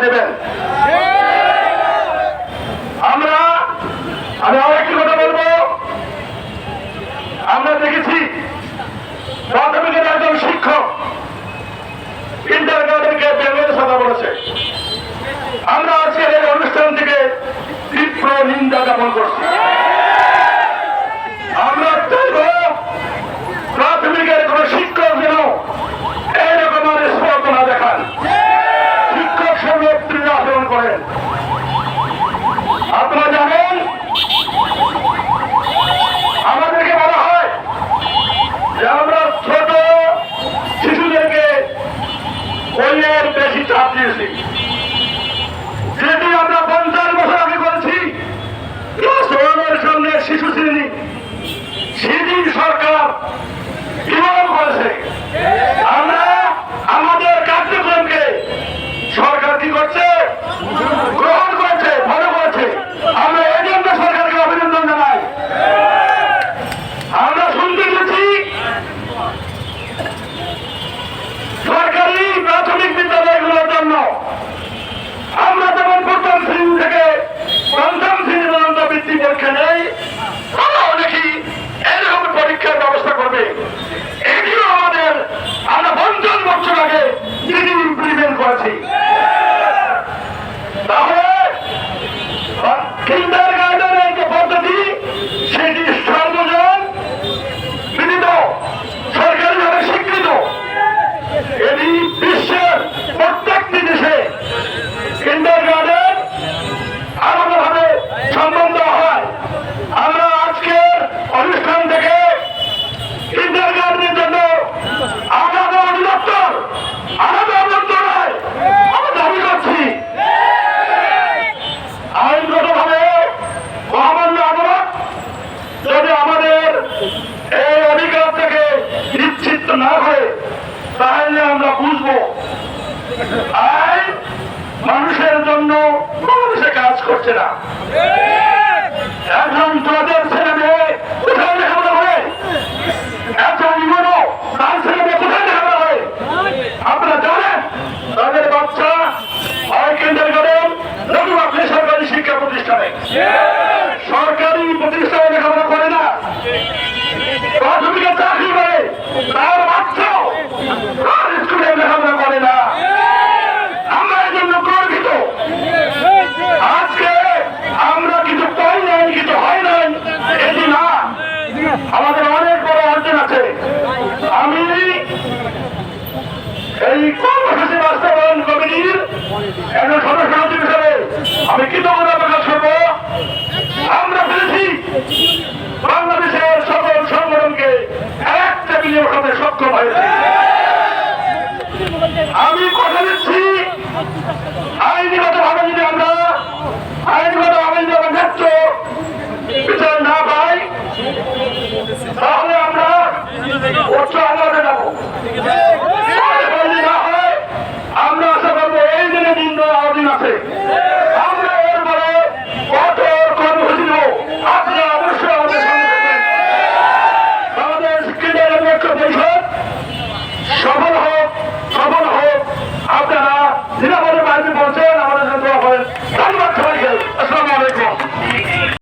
দেবেন। আমি আরেকটি কথা বলবো, আমরা দেখেছি প্রাথমিকের একজন শিক্ষক কিন্ডারগার্টেনকে বেঙ্গলের সাজা বলেছে। আমরা আজকের এই অনুষ্ঠান থেকে তীব্র নিন্দা জ্ঞাপন করছি। আমরা চাইব প্রাথমিকের কোন শিক্ষক যেন এইরকম স্পর্ধ না দেখান, শিক্ষক সঙ্গে আচরণ করেন। আপনারা জানেন আমাদেরকে বলা হয় যে আমরা ছোট শিশুদেরকে বইয়ের বেশি চাপ দিয়েছি, যেটি আমরা 50 বছর আগে করেছি। ক্লাস 1-এর সঙ্গে শিশু শ্রেণী সেদিন সরকার বিভাগ করেছে। আমরা আমাদের কার্যক্রমকে সরকার কি করছে, গ্রহণ করেছে, ভালো করেছে। আমরা এই জন্য সরকারকে অভিনন্দন জানাই। আমরা শুনতে পেয়েছি সরকারি প্রাথমিক বিদ্যালয়গুলোর জন্য আমরা যেমন প্রথম শ্রেণী থেকে পঞ্চম শ্রেণী পর্যন্ত বৃত্তি পরীক্ষা নেই, তারাও নাকি এরকম পরীক্ষার ব্যবস্থা করবে। এটিও আমরা 50 বছর আগে যেটি ইমপ্লিমেন্ট করেছি। তাহলে কিন্ডারগার্টেনের যে পদ্ধতি সেটি সর্বজন বিদিত, সরকারিভাবে স্বীকৃত। এটি বিশ্বের প্রত্যেকটি দেশে কিন্ডারগার্টেন আলাদাভাবে সম্বন্ধ হয়। আমরা আজকের অনুষ্ঠান থেকে কিন্ডারগার্টেনের জন্য আলাদা অধিদপ্তর, আলাদা মন্ত্রণালয় আমরা দাবি করছি। আইনগতভাবে মহামান্য আদালত যদি আমাদের এই অধিকার থেকে নিশ্চিত না হয়, তাহলে আমরা বুঝবো আইন মানুষের জন্য মানুষে কাজ করছে না। এখন তাদের